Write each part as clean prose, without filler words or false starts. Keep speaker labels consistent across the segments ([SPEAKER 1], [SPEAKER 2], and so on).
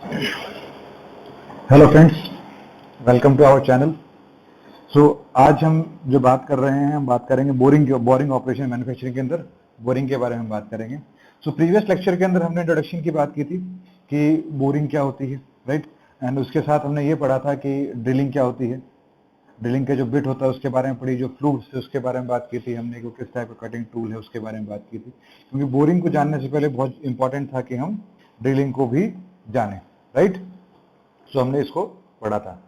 [SPEAKER 1] Hello friends, welcome to our channel. आज हम जो बात कर रहे हैं, हम बात करेंगे बोरिंग ऑपरेशन मैन्युफैक्चरिंग के अंदर बोरिंग के बारे में बात करेंगे। प्रीवियस लेक्चर के अंदर हमने इंट्रोडक्शन की बात की थी कि बोरिंग क्या होती है, राइट। एंड उसके साथ हमने ये पढ़ा था कि ड्रिलिंग क्या होती है, ड्रिलिंग का जो बिट होता है उसके बारे में पढ़ी, जो फ्लूइड्स है उसके बारे में बात की थी हमने, कि किस टाइप का कटिंग टूल है उसके बारे में बात की थी। क्योंकि बोरिंग को जानने से पहले बहुत इंपॉर्टेंट था कि हम ड्रिलिंग को भी जानें, राइट। हमने इसको पढ़ा था।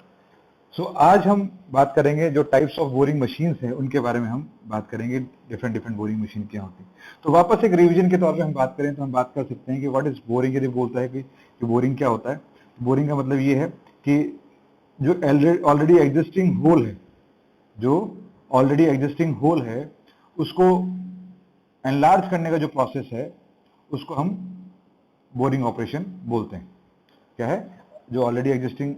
[SPEAKER 1] आज हम बात करेंगे जो टाइप्स ऑफ बोरिंग मशीन्स हैं उनके बारे में हम बात करेंगे, डिफरेंट बोरिंग मशीन क्या होती है। वापस एक रिवीजन के तौर पे हम बात करें तो हम बात कर सकते हैं कि व्हाट इज बोरिंग। यदि बोलता है कि बोरिंग क्या होता है, बोरिंग का मतलब ये है कि जो ऑलरेडी एग्जिस्टिंग होल है, जो ऑलरेडी एग्जिस्टिंग होल है उसको एनलार्ज करने का जो प्रोसेस है उसको हम बोरिंग ऑपरेशन बोलते हैं। क्या है? जो ऑलरेडी एग्जिस्टिंग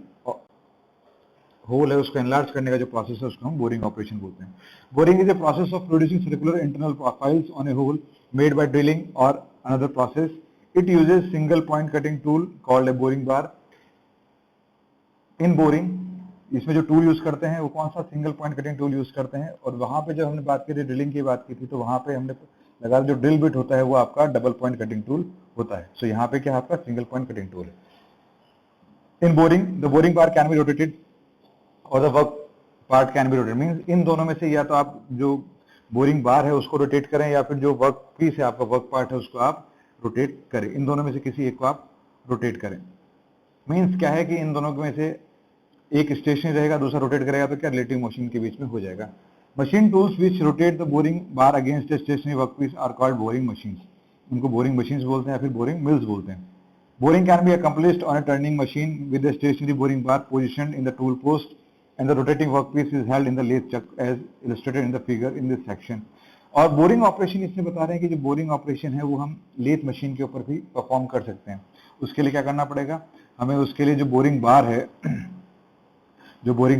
[SPEAKER 1] होल है उसको एनलार्ज करने का जो प्रोसेस है उसको हम बोरिंग ऑपरेशन बोलते हैं। Boring is a process of producing circular internal profiles on a hole made by drilling और another process. It uses single point cutting tool called a boring bar. In boring इसमें जो tool use करते हैं वो कौन सा? Single point cutting tool use करते हैं। और वहां पे जब हमने बात की थी ड्रिलिंग की बात की थी तो वहां पे हमने लगा जो ड्रिल बिट होता है वो आपका डबल पॉइंट कटिंग टूल होता है। यहाँ पे क्या आपका सिंगल पॉइंट कटिंग टूल है। In boring the boring bar can be rotated और the work part can be rotated. Means इन दोनों में से या तो आप जो बोरिंग बार है उसको रोटेट करें या फिर जो वर्क पीस है आपका वर्क पार्ट है उसको आप रोटेट करें। इन दोनों में से किसी एक को आप रोटेट करें। मींस क्या है कि इन दोनों में से एक स्टेशनरी रहेगा, दूसरा रोटेट करेगा तो क्या रिलेटिव मोशन के बीच में हो जाएगा। Machine tools which rotate the boring bar against stationary work piece are called boring machines. उनको बोरिंग मशीन्स बोलते हैं या फिर बोरिंग मिल्स बोलते हैं। Boring can be accomplished on a turning machine with a stationary boring bar positioned in the tool post and the rotating workpiece is held in the lathe chuck as illustrated in the figure in this section. और boring operation इसमें बता रहे हैं कि जो boring operation है वो हम लेथ मशीन के ऊपर भी परफॉर्म कर सकते हैं। उसके लिए क्या करना पड़ेगा हमें? उसके लिए जो बोरिंग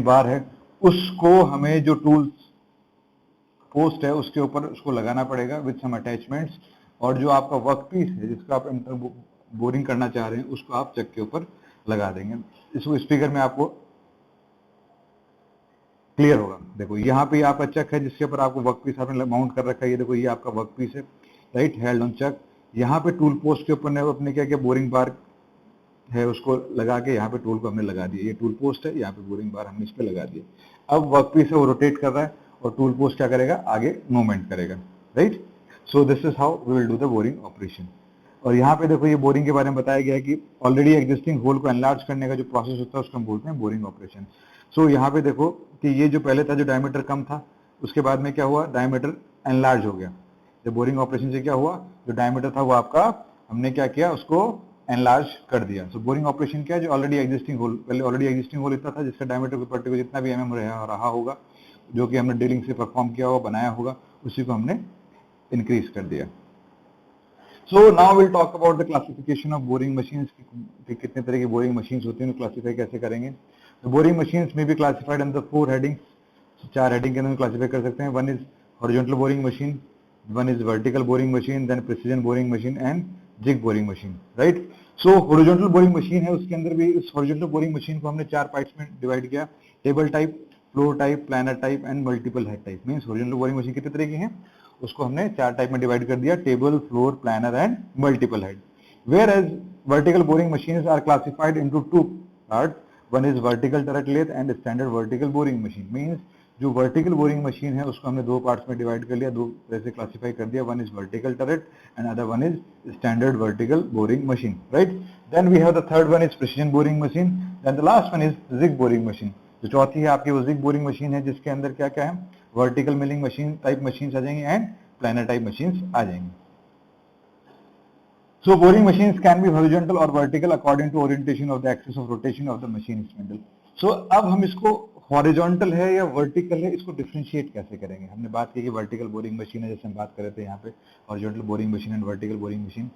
[SPEAKER 1] बार है उसको हमें जो टूल पोस्ट है उसके ऊपर उसको लगाना पड़ेगा विद सम अटैचमेंट्स। और जो आपका वर्क पीस है जिसका आप बोरिंग करना चाह रहे हैं उसको आप चक के ऊपर लगा देंगे। इसको स्पीकर में आपको क्लियर होगा। देखो यहाँ पे आपका चक है जिसके ऊपर आपको वर्क पीस आपने माउंट कर रखा है। ये देखो ये आपका वर्क पीस है, राइट, हेल्ड ऑन चक। यहाँ पे टूल पोस्ट के ऊपर अपने क्या बोरिंग बार है उसको लगा के यहाँ पे टूल को हमने लगा दिया। ये टूल पोस्ट है, यहाँ पे बोरिंग बार हमने इस पे लगा दिया। अब वर्क पीस है वो रोटेट कर रहा है और टूल पोस्ट क्या करेगा? आगे मूवमेंट करेगा, right. So this is how we will do the boring operation. और यहाँ पे देखो ये बोरिंग के बारे में बताया गया है कि ऑलरेडी एग्जिस्टिंग होल को एनलार्ज करने का जो प्रोसेस होता है उसको हम बोलते हैं बोरिंग ऑपरेशन। यहाँ पे देखो कि ये जो पहले था जो डायमीटर कम था उसके बाद में क्या हुआ? डायमीटर एनलार्ज हो गया। जब बोरिंग ऑपरेशन से क्या हुआ? जो डायमीटर था वो आपका हमने क्या किया? उसको एनलार्ज कर दिया। बोरिंग ऑपरेशन क्या है? जो ऑलरेडी एग्जिस्टिंग होल, पहले ऑलरेडी एग्जिस्टिंग होल इतना था जिसका डायमीटर पर्टिकुलर जितना भी mm रहा होगा जो कि हमने ड्रिलिंग से परफॉर्म किया होगा, बनाया होगा, उसी को हमने इंक्रीज कर दिया। Now will talk about the classification of boring machines कि कितने तरह की बोरिंग मशीन्स होती हैं, क्लासिफाई कैसे करेंगे। बोरिंग मशीन्स में भी क्लासिफाइड अंडर 4 हेडिंग्स। 4 हेडिंग के अंदर क्लासिफाई कर सकते हैं। One is horizontal boring machine, one is vertical boring machine, then precision boring machine and jig boring machine, right. Horizontal boring machine है, उसके अंदर भी इस हॉरिजॉन्टल बोरिंग मशीन को हमने 4 पार्ट्स में डिवाइड किया। Table type, floor type, planer type and multiple head type. Means horizontal boring machine कितने तरह की हैं उसको हमने 4 टाइप में डिवाइड कर दिया, table, floor, planer and multiple head. Where as vertical boring machines are classified into 2 part. One is vertical turret lathe and standard vertical boring machine. Means जो वर्टिकल बोरिंग मशीन है उसको हमने 2 parts में divide कर लिया, 2 तरह से classify कर दिया। One is vertical turret and other one is standard vertical boring machine, right. Then we have the third one is precision boring machine. Then the last one is jig boring machine. जो चौथी है आपकी वो zig boring machine है जिसके अंदर क्या क्या है? Vertical milling machine type machines आ जाएंगी एंड प्लानर टाइप मशीन्स आ जाएंगी। Boring machines can be horizontal or vertical according to orientation of the axis of rotation of the machine spindle. अब हम इसको हॉरिजॉन्टल है या वर्टिकल है इसको डिफरेंशिएट कैसे करेंगे? हमने बात की कि वर्टिकल बोरिंग मशीन है, जैसे हम बात कर रहे थे यहाँ पे horizontal boring machine and vertical boring machine.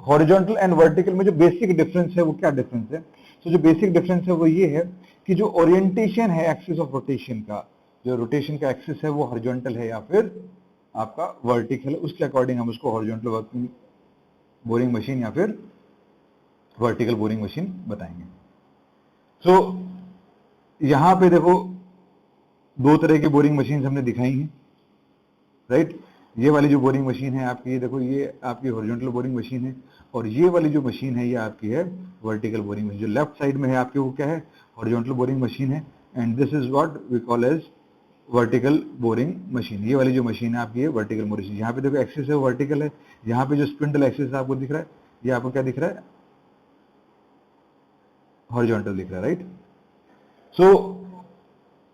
[SPEAKER 1] Horizontal and vertical में जो बेसिक डिफरेंस है वो क्या डिफरेंस है? जो बेसिक डिफरेंस है वो ये है कि जो ओरिएंटेशन है एक्सिस ऑफ रोटेशन का, जो रोटेशन का एक्सिस है वो हॉरिजॉन्टल है या फिर आपका वर्टिकल है, उसके अकॉर्डिंग हम उसको हॉरिजॉन्टल बोरिंग मशीन या फिर वर्टिकल बोरिंग मशीन बताएंगे। सो यहां पे देखो दो तरह की बोरिंग मशीन हमने दिखाई हैं, राइट। ये वाली जो बोरिंग मशीन है आपकी, ये देखो ये आपकी हॉरिजॉन्टल बोरिंग मशीन है, और ये वाली जो मशीन है ये आपकी है वर्टिकल बोरिंग मशीन। जो लेफ्ट साइड में है आपकी वो क्या है, हॉरिजॉन्टल बोरिंग मशीन है, and this is what we call as vertical boring machine. ये वाली जो मशीन है आपकी है वर्टिकल बोरिंग मशीन। यहाँ पे देखो एक्सिस है वर्टिकल है, यहाँ पे जो स्पिंडल एक्सिस आपको दिख रहा है ये आपको क्या दिख रहा है, हॉरिजॉन्टल दिख रहा है, राइट। सो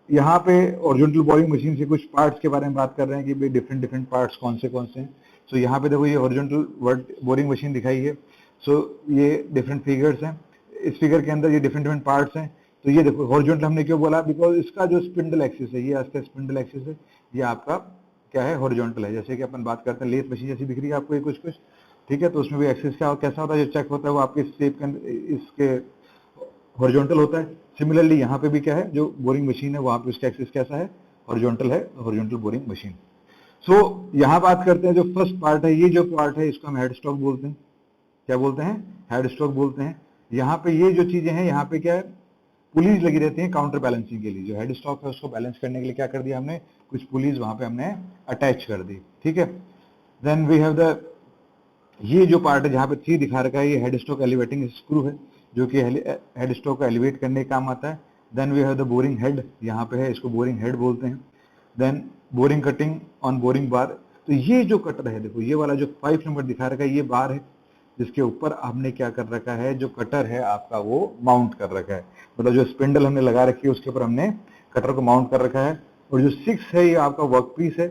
[SPEAKER 1] यहाँ पे हॉरिजॉन्टल बोरिंग मशीन से कुछ पार्ट्स के बारे में बात कर रहे हैं कि भाई डिफरेंट डिफरेंट पार्ट्स कौन से हैं। सो यहाँ पे देखो ये हॉरिजॉन्टल बोरिंग मशीन दिखाई है। सो ये डिफरेंट फिगर्स हैं, इस फिगर के अंदर ये डिफरेंट डिफरेंट पार्ट्स हैं। तो ये देखो हॉरिजॉन्टल हमने क्यों बोला, बिकॉज इसका जो स्पिंडल एक्सिस है, ये आपका स्पिंडल एक्सिस है, ये आपका क्या है, हॉरिजॉन्टल है। जैसे कि अपन बात करते हैं लेथ मशीन जैसी दिख रही है आपको ये कुछ कुछ, ठीक है। तो उसमें भी एक्सिस क्या कैसा होता है, जो चेक होता है वो आपके शेप के अंदर इसके हॉरिजॉन्टल होता है। सिमिलरली यहाँ पे भी क्या है, जो बोरिंग मशीन है वहां पे उसका एक्सिस कैसा है, हॉरिजॉन्टल है, हॉरिजॉन्टल बोरिंग मशीन। सो यहाँ बात करते हैं जो फर्स्ट पार्ट है, ये जो पार्ट है इसको हम हेड स्टॉक बोलते हैं। क्या बोलते हैं, हेड स्टॉक बोलते हैं। यहाँ पे ये जो चीजें हैं, यहाँ पे क्या है, पुलीज लगी रहती है काउंटर बैलेंसिंग के लिए। जो हेड स्टॉक है उसको बैलेंस करने के लिए क्या कर दिया हमने, कुछ पुलीज वहां पे हमने अटैच कर दी, ठीक है। देन वी हैव द, ये जो पार्ट है जहाँ पे 3 दिखा रखा है, ये हेड स्टॉक एलिवेटिंग स्क्रू है, जो कि हेड स्टॉक को एलिवेट करने का काम आता है। Then we have the boring head, यहाँ पे है, इसको बोरिंग हेड बोलते हैं। Then boring cutting on boring bar. तो ये जो कटर है, देखो ये वाला जो 5 नंबर दिखा रखा है, ये बार है जिसके ऊपर हमने क्या कर रखा है, जो कटर है आपका वो माउंट कर रखा है। मतलब जो स्पिंडल हमने लगा रखी है उसके ऊपर हमने कटर को माउंट कर रखा है। और जो 6 है ये आपका वर्क पीस है,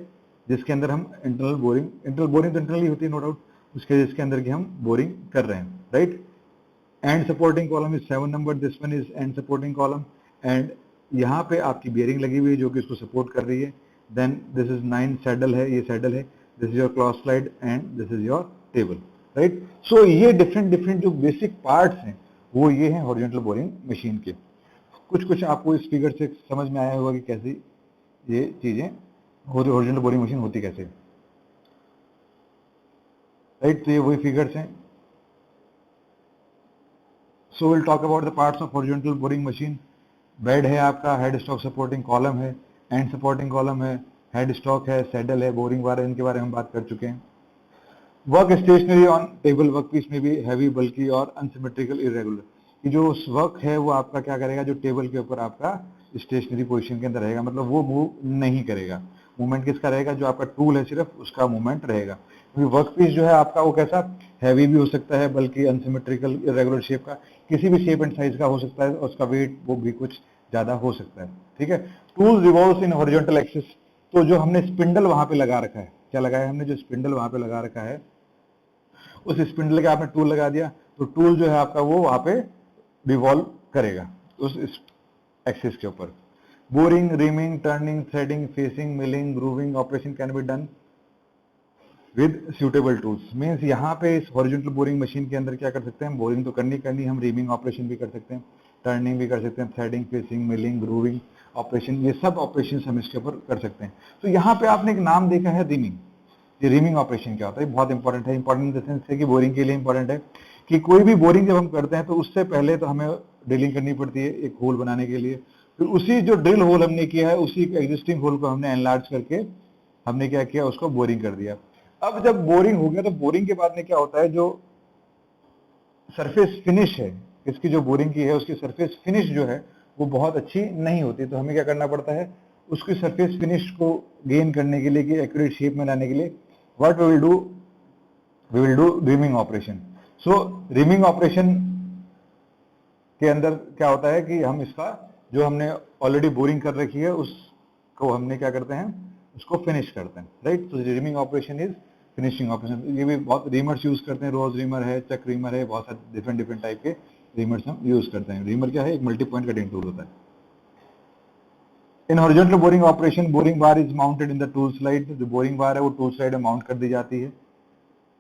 [SPEAKER 1] जिसके अंदर हम इंटरनल बोरिंग तो इंटरनली होती है नो डाउट, जिसके अंदर की हम बोरिंग कर रहे हैं, right. And supporting column is 7 number, this one is and supporting column, and यहाँ पे आपकी बियरिंग लगी हुई है जो कि इसको सपोर्ट कर रही है। देन दिस इज 9 सैडल है, ये सैडल है, this is your cross slide and this is your table, right. So ये डिफरेंट डिफरेंट जो बेसिक पार्ट्स हैं वो ये हैं हॉरिजॉन्टल बोरिंग मशीन के। कुछ आपको इस फिगर से समझ में आया होगा कि कैसे ये चीजें हॉरिजॉन्टल बोरिंग मशीन होती कैसे, राइट। तो ये वही फिगर्स हैं। So will talk about the parts of horizontal boring machine. Bed है आपका, हेड स्टॉक सपोर्टिंग कॉलम है, एंड सपोर्टिंग कॉलम है, हेड स्टॉक है, सैडल है, बोरिंग बार है, इनके बारे में हम बात कर चुके हैं। Work stationary on table, work piece में भी हैवी, बल्कि और अनसिमेट्रिकल, इरेगुलर। कि जो वर्क है वो आपका क्या करेगा, जो टेबल के ऊपर आपका स्टेशनरी पोजीशन के अंदर रहेगा, मतलब वो मूव नहीं करेगा। मूवमेंट किसका रहेगा, जो आपका टूल है सिर्फ उसका मूवमेंट रहेगा। क्योंकि वर्क पीस जो है आपका वो कैसा, हैवी भी हो सकता है, बल्कि अनसिमेट्रिकल, इरेगुलर शेप का, किसी भी शेप एंड साइज का हो सकता है, और उसका वेट वो भी कुछ ज्यादा हो सकता है, ठीक है। Tool revolves in horizontal axis. तो जो हमने स्पिंडल वहां पे लगा रखा है, क्या लगाया हमने, जो स्पिंडल वहां पे लगा रखा है, उस स्पिंडल के आपने टूल लगा दिया, तो टूल जो है आपका वो वहां पे रिवॉल्व करेगा उस एक्सिस के ऊपर। Boring, reaming, turning, threading, facing, milling, grooving operation can be done with suitable tools. Means यहाँ पे इस हॉरिजॉन्टल बोरिंग मशीन के अंदर क्या कर सकते हैं, बोरिंग तो करनी, हम रीमिंग ऑपरेशन भी कर सकते हैं, टर्निंग भी कर सकते हैं, threading, facing, milling, grooving operation, ये सब ऑपरेशन हम इसके ऊपर कर सकते हैं। तो यहाँ पे आपने एक नाम देखा है रीमिंग। ये रीमिंग ऑपरेशन क्या होता है, बहुत इंपॉर्टेंट है। इंपॉर्टेंट इन द सेंस है कि बोरिंग के लिए इंपॉर्टेंट है, कि कोई भी बोरिंग जब हम करते हैं तो उससे पहले तो हमें ड्रिलिंग करनी पड़ती है एक होल बनाने के लिए। फिर उसी जो ड्रिल होल हमने किया है, उसी एग्जिस्टिंग होल को हमने एनलार्ज करके हमने क्या किया, उसको बोरिंग कर दिया। अब जब बोरिंग हो गया तो बोरिंग के बाद में क्या होता है, जो सरफेस फिनिश है इसकी, जो बोरिंग की है उसकी सरफेस फिनिश जो है वो बहुत अच्छी नहीं होती। तो हमें क्या करना पड़ता है, उसकी सरफेस फिनिश को गेन करने के लिए, कि एक्यूरेट शेप में लाने के लिए, what we will do reaming operation. So reaming operation के अंदर क्या होता है कि हम इसका जो हमने ऑलरेडी बोरिंग कर रखी है उसको हमने क्या करते हैं, उसको फिनिश करते हैं, राइट। तो reaming operation is finishing operation. ये भी बहुत रीमर्स यूज करते हैं, रोज रीमर है, चक रीमर है, बहुत सारे डिफरेंट डिफरेंट टाइप के रीमर्स हम यूज करते हैं। रीमर क्या है, एक मल्टी पॉइंट कटिंग टूल होता है। In horizontal boring operation, boring bar is mounted in the tool slide. जो बोरिंग बार है वो टूल स्लाइड में माउंट कर दी जाती है।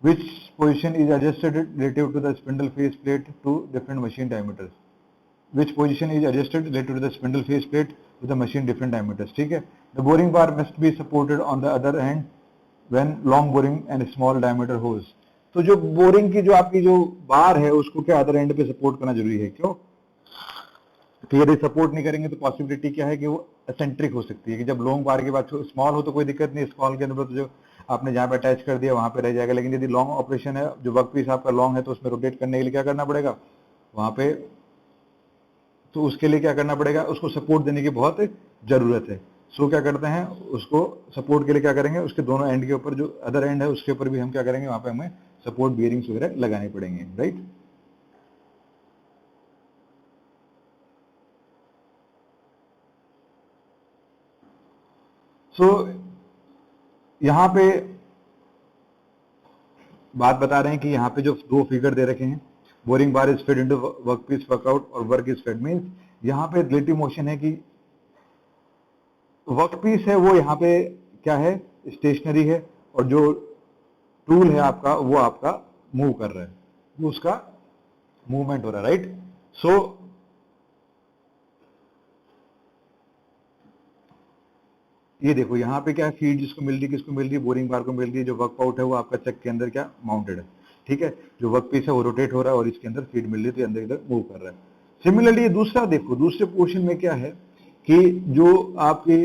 [SPEAKER 1] Which position is adjusted relative to the spindle face plate to different machine diameters. Which position is adjusted relative to the spindle face plate to the machine different diameters. ठीक है। The boring bar must be supported on the other hand when long boring and small diameter holes. तो जो boring की जो आपकी जो बार है उसको क्या अदर एंड पे सपोर्ट करना जरूरी है, क्यों? तो यदि सपोर्ट नहीं करेंगे तो पॉसिबिलिटी क्या है कि वो एसेंट्रिक हो सकती है, कि जब लॉन्ग बार के बाद स्मॉल हो तो कोई दिक्कत नहीं, स्मॉल के अंदर तो जो आपने जहाँ पे अटैच कर दिया वहां पे रह जाएगा, लेकिन यदि लॉन्ग ऑपरेशन है, जो वर्क पीस आपका लॉन्ग है, तो उसमें रोटेट करने के लिए क्या करना पड़ेगा वहां पे, तो उसके लिए क्या करना पड़ेगा, उसको सपोर्ट देने की बहुत जरूरत है। सो क्या करते हैं, उसको सपोर्ट के लिए क्या करेंगे, उसके दोनों एंड के ऊपर जो अदर एंड है उसके ऊपर भी हम क्या करेंगे, वहां पे हमें सपोर्ट बियरिंग्स वगैरह लगाने पड़ेंगे, राइट। सो यहाँ पे बात बता रहे हैं कि यहाँ पे जो दो फिगर दे रखे हैं, boring bar is fed into workpiece workout और वर्क इज फेड, मींस यहाँ पे रिलेटिव मोशन है कि वर्कपीस है वो यहाँ पे क्या है, स्टेशनरी है, और जो टूल है आपका वो आपका मूव कर रहा है, वो उसका मूवमेंट हो रहा है, राइट। सो ये देखो यहाँ पे क्या है, फीड जिसको मिल रही है, किसको मिल रही है, बोरिंग बार को मिल रही है, जो वर्कआउट है वो आपका चक के अंदर क्या माउंटेड है, ठीक है। जो वर्क पीस है वो रोटेट हो रहा है और इसके अंदर फीड मिल रही है, तो अंदर इधर मूव कर रहा है। सिमिलरली ये दूसरा देखो, दूसरे पोर्शन में क्या है कि जो आपके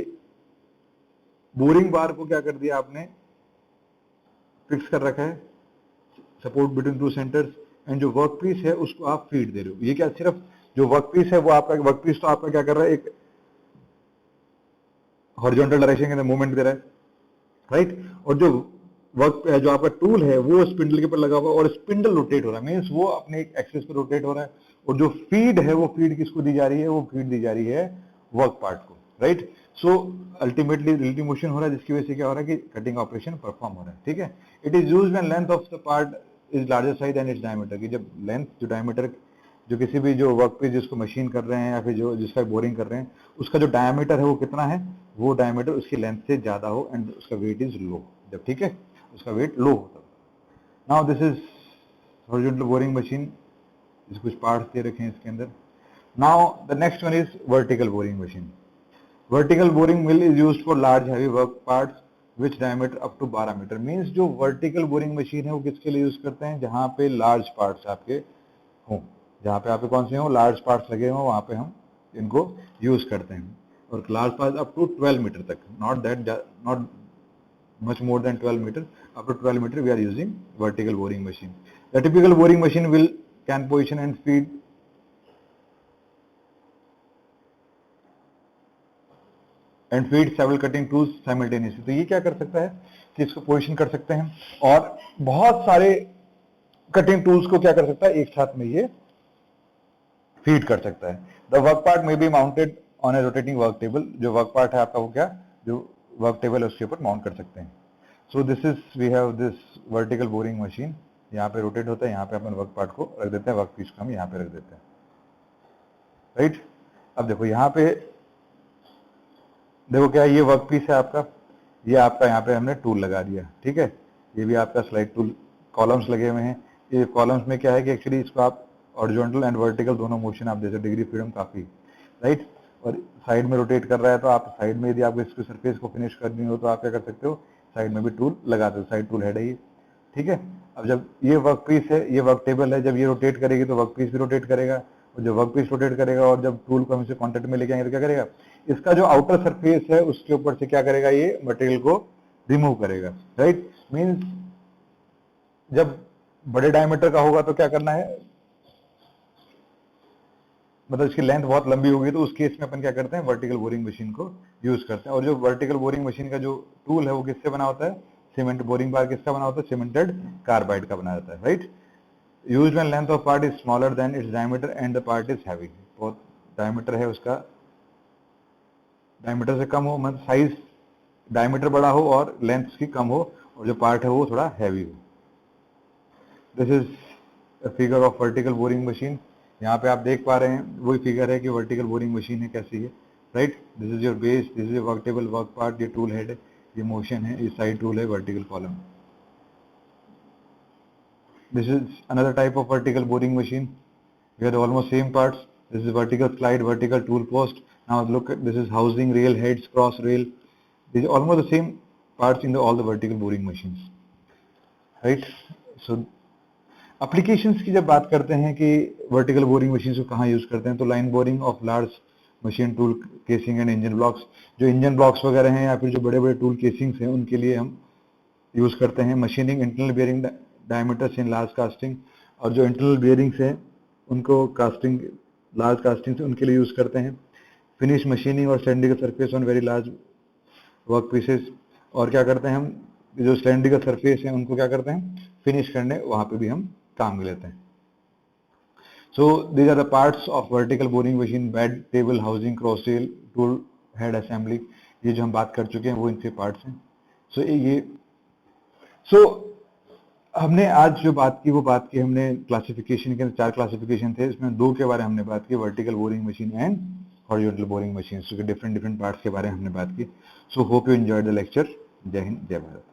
[SPEAKER 1] बोरिंग बार को क्या कर दिया आपने, फिक्स कर रखा है, support between two centres, and जो वर्क पीस है उसको आप फीड दे रहे हो। ये क्या सिर्फ जो वर्क पीस है वो आपका वर्क पीस तो आपका क्या कर रहा है, एक हॉरिजॉन्टल डायरेक्शन के अंदर मूवमेंट दे रहा है, राइट। और जो वर्क जो आपका टूल है वो स्पिंडल के ऊपर लगा हुआ और स्पिंडल रोटेट हो रहा है, मीन्स वो अपने एक एक्सिस पर रोटेट हो रहा है, और जो फीड है वो फीड किसको दी जा रही है, वो फीड दी जा रही है वर्क पार्ट को, right. So ultimately relative motion हो रहा है, जिसकी वजह से क्या हो रहा है कि कटिंग ऑपरेशन परफॉर्म हो रहा है, ठीक है। It is used when length of the part is larger size and its diameter, कि जब लेंथ जो डायमीटर जो किसी भी जो वर्क पे जिसको मशीन कर रहे हैं या फिर जो जिसका बोरिंग कर रहे हैं उसका जो डायमीटर है वो कितना है, वो डायमीटर उसकी लेंथ से ज्यादा हो एंड उसका वेट इज लो, जब ठीक है उसका वेट लो होता है। Now this is horizontal boring machine, कुछ पार्ट्स दे रखे हैं इसके अंदर। Now the next one is vertical boring machine. Vertical boring mill is used for large heavy work parts which diameter up to 12 meter, means जो vertical boring machine है वो किसके लिए यूज करते हैं, जहां पे लार्ज पार्ट्स आपके हों, जहाँ पे आपके कौन से हो लार्ज पार्ट्स लगे हों वहाँ पे हम इनको यूज करते हैं, और large parts up to 12 meter तक, not much more than 12 meter, up to 12 meter we are using vertical boring machine. The typical boring machine will can position and feed several cutting tools simultaneously। तो ये क्या कर सकता है कि इसको position कर सकते हैं और बहुत सारे कटिंग टूल्स को क्या कर सकता है, एक साथ में ये फीड कर सकता है। The work part may be mounted on a rotating work table, जो वर्क पार्ट है आपका वो क्या जो वर्क टेबल है उसके ऊपर माउंट कर सकते हैं। So this is we have this vertical boring machine, यहाँ पे रोटेट होता है, यहाँ पे अपन वर्क पार्ट को रख देते हैं, वर्क पीस को हम यहाँ पे रख देते हैं, राइट। अब देखो यहाँ पे देखो क्या ये वर्क पीस है आपका, ये आपका यहाँ पे हमने टूल लगा दिया, ठीक है। ये भी आपका स्लाइड टूल, कॉलम्स लगे हुए हैं। ये कॉलम्स में क्या है कि एक्चुअली इसको आप हॉरिजॉन्टल एंड वर्टिकल दोनों मोशन आप जैसे डिग्री फ्रीडम काफी, राइट। और साइड में रोटेट कर रहा है तो आप साइड में यदि आपको इसको सरफेस को फिनिश करनी हो तो आप क्या कर सकते हो, साइड में भी टूल लगा दो, साइड टूल हेड है ये, ठीक है। अब जब ये वर्क पीस है, ये वर्क टेबल है, जब ये रोटेट करेगी तो वर्क पीस भी रोटेट करेगा, और जब वर्क पीस रोटेट करेगा और जब टूल को हम इसे कॉन्टेक्ट में लेके आएंगे तो क्या करेगा, इसका जो आउटर सरफेस है उसके ऊपर से क्या करेगा, ये मटेरियल को रिमूव करेगा, राइट। मीन्स जब बड़े डायमीटर का होगा तो क्या करना है, मतलब इसकी लेंथ बहुत लंबी होगी तो उस केस में अपन क्या करते हैं, वर्टिकल बोरिंग मशीन को यूज करते हैं। और जो वर्टिकल बोरिंग मशीन का जो टूल है वो किससे बना होता है, सीमेंट, बोरिंग बार किसका बना होता है, सीमेंटेड कार्बाइड का बना जाता है, right. Used when length of part is smaller than its diameter and the part is heavy, बहुत डायमीटर है उसका डायमीटर से कम हो, मतलब साइज डायमीटर बड़ा हो और लेंथ उसकी कम हो, और जो पार्ट है वो थोड़ा हैवी हो। This is figure of vertical boring machine. यहाँ पे आप देख पा रहे हैं वही फिगर है कि वर्टिकल बोरिंग मशीन है कैसी है, right. This is your base, this is work table, work part, ये टूल हेड है, ये मोशन है, ये साइड टूल है, vertical column. This is another type of vertical boring machine, we have almost same parts. This is vertical slide, vertical tool post. Now look at this is housing, rail heads, cross rail. These are almost the same parts in all the vertical boring machines, right? So applications की जब बात करते हैं कि vertical boring machine को कहाँ use करते हैं, तो line borrowing of large machine tool casing and engine blocks, जो इंजन ब्लॉक्स वगैरह हैं या फिर जो बड़े बड़े टूल केसिंग्स हैं उनके लिए हम यूज करते हैं। Machining internal bearing diameters in large casting, और जो इंटरनल बेयरिंग्स हैं उनको कास्टिंग लार्ज कास्टिंग से उनके लिए यूज करते हैं। फिनिश मशीनिंग और standing surface on very large work pieces, और क्या करते हैं हम, जो स्टैंडिंग सरफेस है उनको क्या करते हैं फिनिश करने, वहां पे भी हम काम में लेते हैं। So these are the parts of vertical boring machine: bed, table, housing, cross rail, tool head assembly। ये जो हम बात कर चुके हैं वो इनके पार्ट्स हैं। सो हमने आज जो बात की वो बात की हमने क्लासिफिकेशन के, 4 क्लासिफिकेशन थे, इसमें 2 के बारे में हमने बात की, vertical boring machine and horizontal boring machine के डिफरेंट पार्ट्स के बारे में हमने बात की। So hope you enjoyed the lecture. जय हिंद, जय भारत।